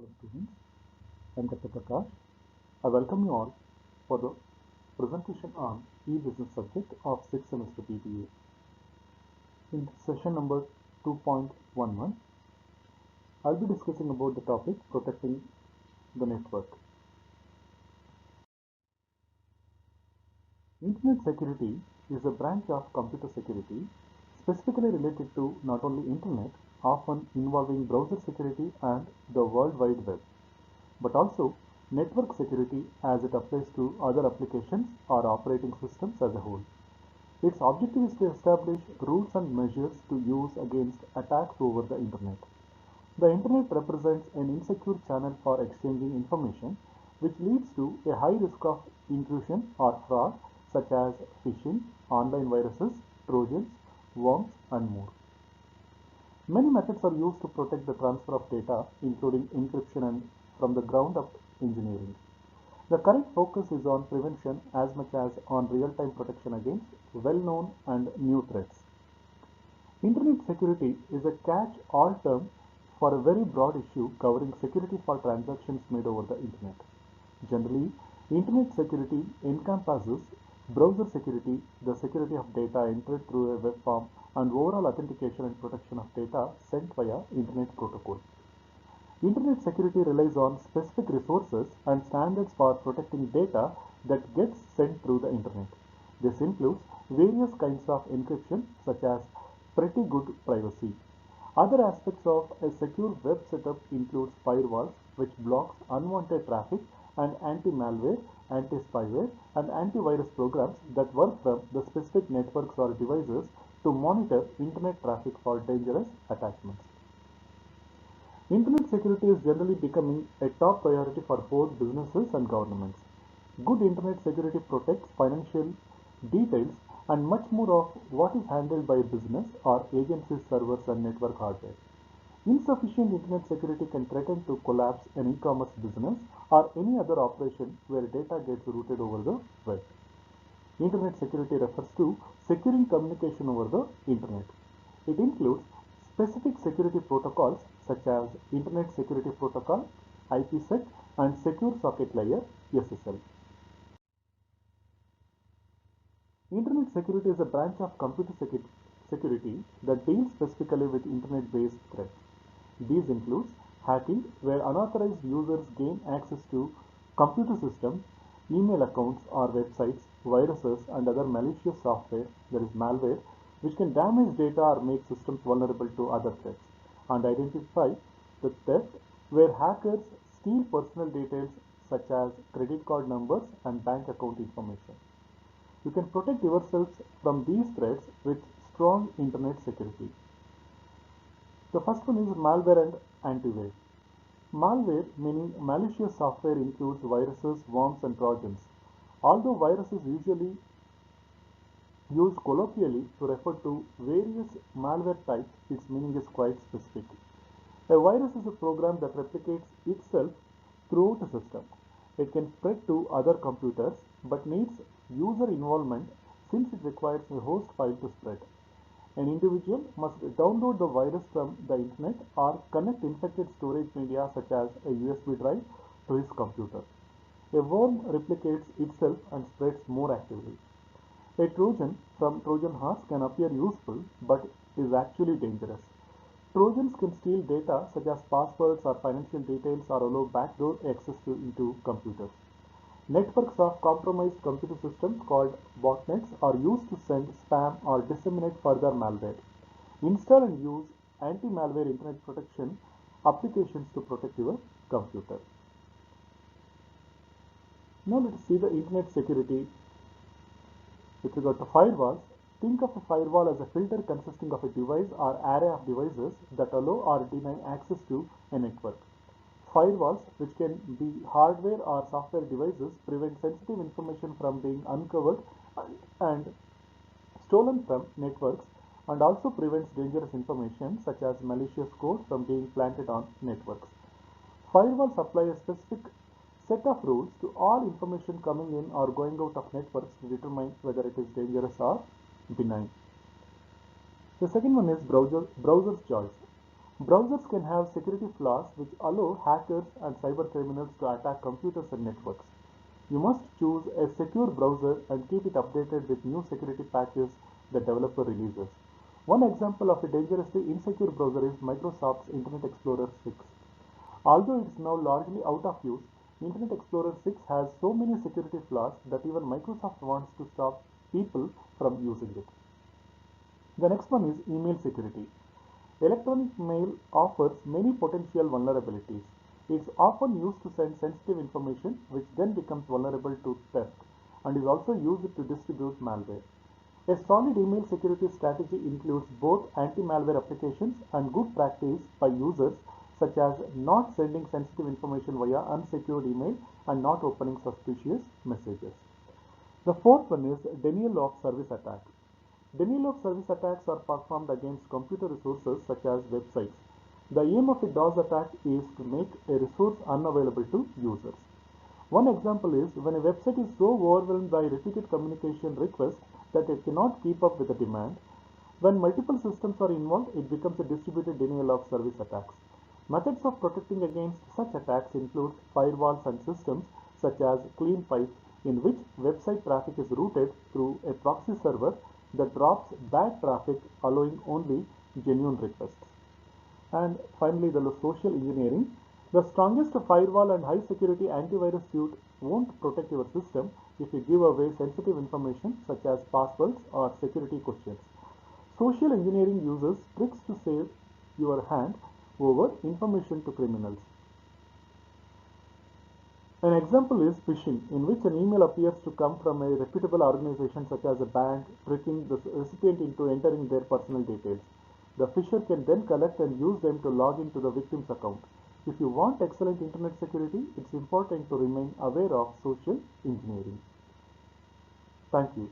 all students. I am Dr. Prakash. I welcome you all for the presentation on e-business subject of 6th semester BBA. In session number 2.11, I'll be discussing about the topic protecting the network. Internet security is a branch of computer security specifically related to not only internet, often involving browser security and the World Wide Web, but also network security as it applies to other applications or operating systems as a whole. Its objective is to establish rules and measures to use against attacks over the internet. The internet represents an insecure channel for exchanging information, which leads to a high risk of intrusion or fraud, such as phishing, online viruses, trojans, worms, and more. Many methods are used to protect the transfer of data, including encryption and from the ground up engineering. The current focus is on prevention as much as on real-time protection against well-known and new threats. Internet security is a catch-all term for a very broad issue covering security for transactions made over the internet. Generally, internet security encompasses browser security, the security of data entered through a web form, and overall authentication and protection of data sent via Internet Protocol. Internet security relies on specific resources and standards for protecting data that gets sent through the internet. This includes various kinds of encryption such as pretty good privacy. Other aspects of a secure web setup includes firewalls which blocks unwanted traffic and anti-malware, anti-spyware and antivirus programs that work from the specific networks or devices to monitor internet traffic for dangerous attachments. Internet security is generally becoming a top priority for both businesses and governments. Good internet security protects financial details and much more of what is handled by a business or agency's servers and network hardware. Insufficient internet security can threaten to collapse an e-commerce business or any other operation where data gets routed over the web. Internet security refers to securing communication over the internet. It includes specific security protocols such as Internet Security Protocol, IPsec, and Secure Socket Layer, SSL. Internet security is a branch of computer security that deals specifically with internet-based threats. These include hacking, where unauthorized users gain access to computer systems, email accounts or websites, viruses, and other malicious software, that is malware, which can damage data or make systems vulnerable to other threats, and identify the theft, where hackers steal personal details such as credit card numbers and bank account information. You can protect yourselves from these threats with strong internet security. The first one is malware and antivirus. Malware, meaning malicious software, includes viruses, worms, and trojans. Although viruses usually used colloquially to refer to various malware types, its meaning is quite specific. A virus is a program that replicates itself throughout a system. It can spread to other computers but needs user involvement since it requires a host file to spread. An individual must download the virus from the internet or connect infected storage media such as a USB drive to his computer. A worm replicates itself and spreads more actively. A Trojan from Trojan horse can appear useful but is actually dangerous. Trojans can steal data such as passwords or financial details or allow backdoor access into computers. Networks of compromised computer systems called botnets are used to send spam or disseminate further malware. Install and use anti-malware internet protection applications to protect your computer. Now let us see the internet security with regard to firewalls. Think of a firewall as a filter consisting of a device or array of devices that allow or deny access to a network. Firewalls, which can be hardware or software devices, prevent sensitive information from being uncovered and stolen from networks, and also prevents dangerous information such as malicious code from being planted on networks. Firewalls apply a specific set of rules to all information coming in or going out of networks to determine whether it is dangerous or benign. The second one is browser's choice. Browsers can have security flaws which allow hackers and cybercriminals to attack computers and networks. You must choose a secure browser and keep it updated with new security patches the developer releases. One example of a dangerously insecure browser is Microsoft's Internet Explorer 6. Although it is now largely out of use, Internet Explorer 6 has so many security flaws that even Microsoft wants to stop people from using it. The next one is email security. Electronic mail offers many potential vulnerabilities. It's often used to send sensitive information which then becomes vulnerable to theft and is also used to distribute malware. A solid email security strategy includes both anti-malware applications and good practice by users such as not sending sensitive information via unsecured email and not opening suspicious messages. The fourth one is denial of service attack. Denial of service attacks are performed against computer resources such as websites. The aim of a DOS attack is to make a resource unavailable to users. One example is when a website is so overwhelmed by repeated communication requests that it cannot keep up with the demand. When multiple systems are involved, it becomes a distributed denial of service attacks. Methods of protecting against such attacks include firewalls and systems such as clean pipes in which website traffic is routed through a proxy server that drops bad traffic, allowing only genuine requests. And finally, the social engineering. The strongest firewall and high security antivirus suite won't protect your system if you give away sensitive information such as passwords or security questions. Social engineering uses tricks to save your hand over information to criminals. An example is phishing, in which an email appears to come from a reputable organization such as a bank, tricking the recipient into entering their personal details. The phisher can then collect and use them to log into the victim's account. If you want excellent internet security, it's important to remain aware of social engineering. Thank you.